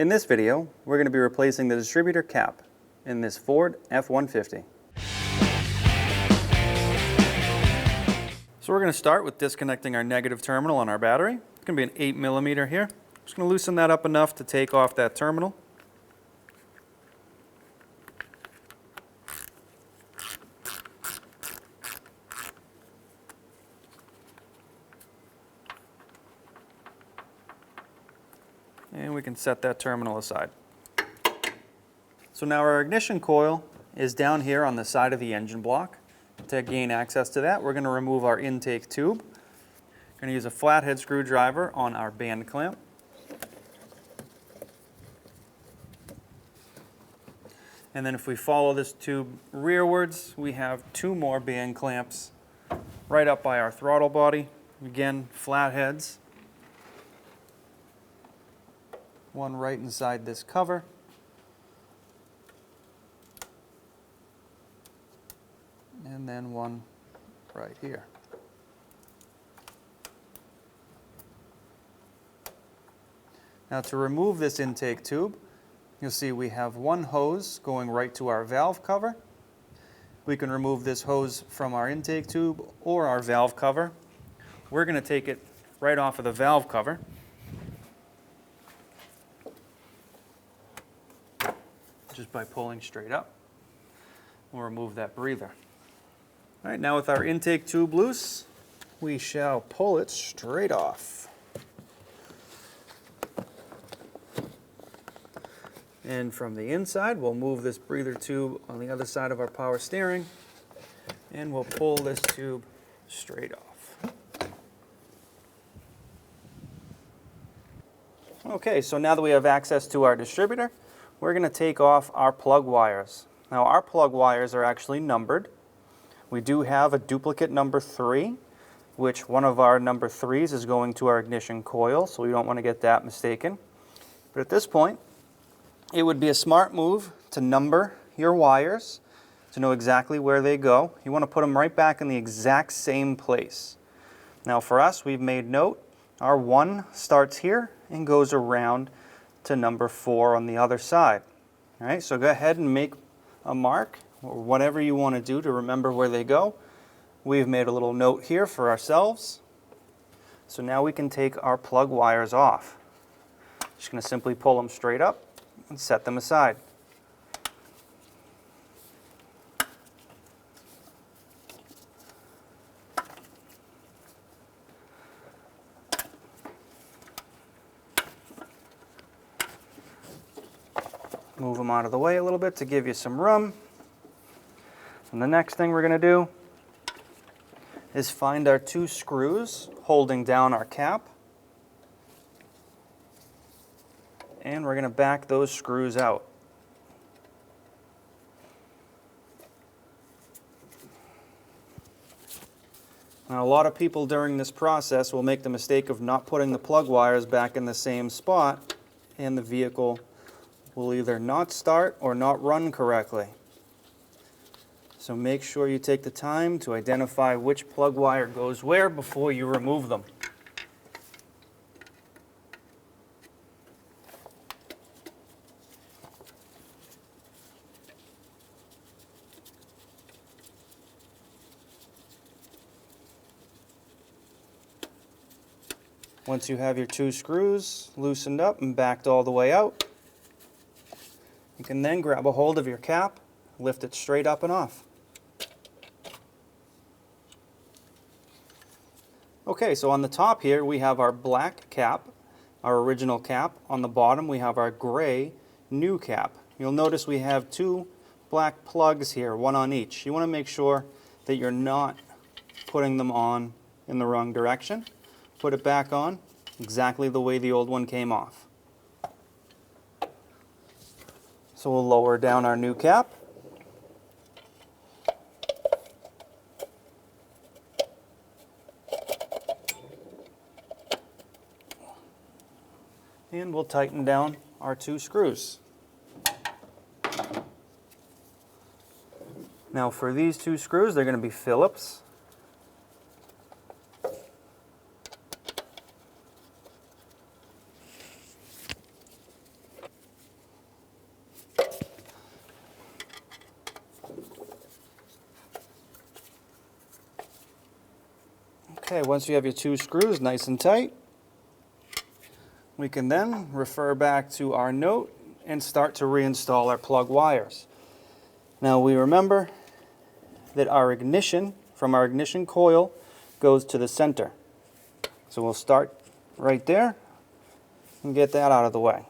In this video, we're going to be replacing the distributor cap in this Ford F-150. So we're going to start with disconnecting our negative terminal on our battery. It's going to be an 8mm here. Just going to loosen that up enough to take off that terminal. And we can set that terminal aside. So now our ignition coil is down here on the side of the engine block. To gain access to that, we're going to remove our intake tube. We're going to use a flathead screwdriver on our band clamp. And then if we follow this tube rearwards, we have two more band clamps right up by our throttle body. Again, flatheads. One right inside this cover. And then one right here. Now to remove this intake tube, you'll see we have one hose going right to our valve cover. We can remove this hose from our intake tube or our valve cover. We're going to take it right off of the valve cover. Just by pulling straight up. We'll remove that breather. All right, now with our intake tube loose, we shall pull it straight off. And from the inside, we'll move this breather tube on the other side of our power steering, and we'll pull this tube straight off. Okay, so now that we have access to our distributor, we're going to take off our plug wires. Now our plug wires are actually numbered. We do have a duplicate number 3, which one of our number 3s is going to our ignition coil, so we don't want to get that mistaken. But at this point, it would be a smart move to number your wires to know exactly where they go. You want to put them right back in the exact same place. Now for us, we've made note, our 1 starts here and goes around to number 4 on the other side. All right, so go ahead and make a mark or whatever you want to do to remember where they go. We've made a little note here for ourselves. So now we can take our plug wires off. Just going to simply pull them straight up and set them aside. Move them out of the way a little bit to give you some room. And the next thing we're going to do is find our 2 screws holding down our cap. And we're going to back those screws out. Now, a lot of people during this process will make the mistake of not putting the plug wires back in the same spot, and the vehicle will either not start or not run correctly. So make sure you take the time to identify which plug wire goes where before you remove them. Once you have your 2 screws loosened up and backed all the way out, you can then grab a hold of your cap, lift it straight up and off. Okay, so on the top here we have our black cap, our original cap. On the bottom we have our gray new cap. You'll notice we have 2 black plugs here, one on each. You want to make sure that you're not putting them on in the wrong direction. Put it back on exactly the way the old one came off. So we'll lower down our new cap. And we'll tighten down our 2 screws. Now for these 2 screws, they're going to be Phillips. Okay, once you have your 2 screws nice and tight, we can then refer back to our note and start to reinstall our plug wires. Now we remember that our ignition, from our ignition coil, goes to the center. So we'll start right there and get that out of the way.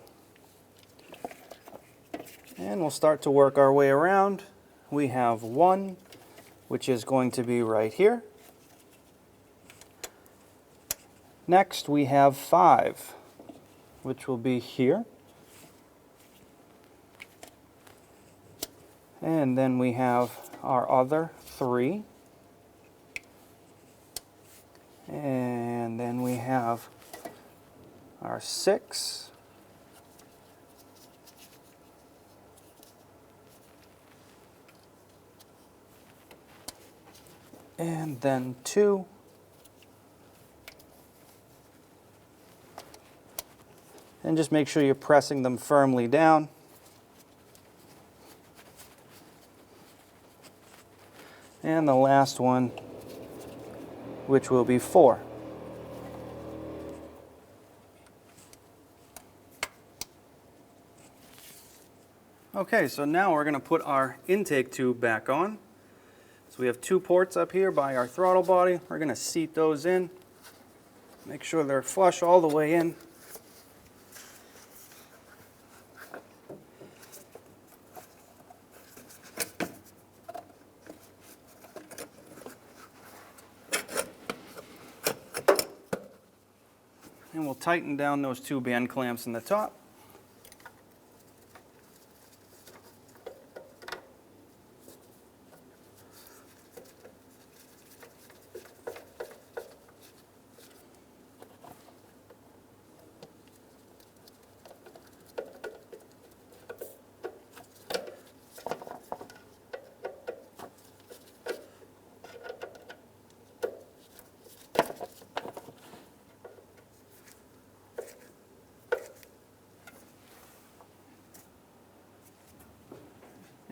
And we'll start to work our way around. We have 1, which is going to be right here. Next we have 5, which will be here. And then we have our other 3. And then we have our 6. And then 2. And just make sure you're pressing them firmly down. And the last one, which will be 4. Okay, so now we're going to put our intake tube back on. So we have 2 ports up here by our throttle body. We're going to seat those in. Make sure they're flush all the way in. And we'll tighten down those 2 band clamps in the top.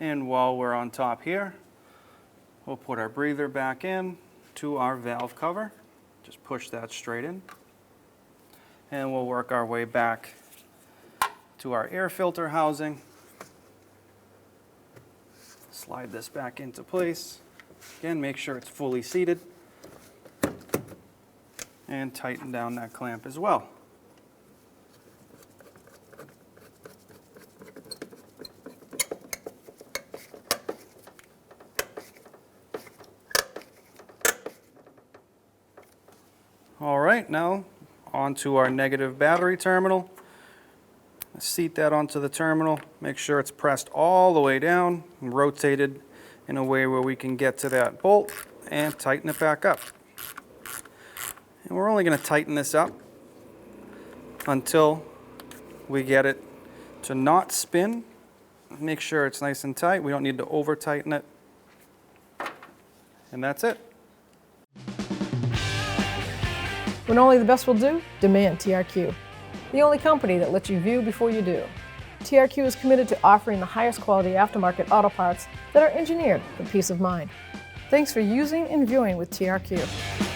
And while we're on top here, we'll put our breather back in to our valve cover. Just push that straight in. And we'll work our way back to our air filter housing. Slide this back into place. Again, make sure it's fully seated. And tighten down that clamp as well. All right, now onto our negative battery terminal. Seat that onto the terminal. Make sure it's pressed all the way down and rotated in a way where we can get to that bolt and tighten it back up. And we're only going to tighten this up until we get it to not spin. Make sure it's nice and tight. We don't need to over tighten it. And that's it. When only the best will do, demand TRQ. The only company that lets you view before you do. TRQ is committed to offering the highest quality aftermarket auto parts that are engineered for peace of mind. Thanks for using and viewing with TRQ.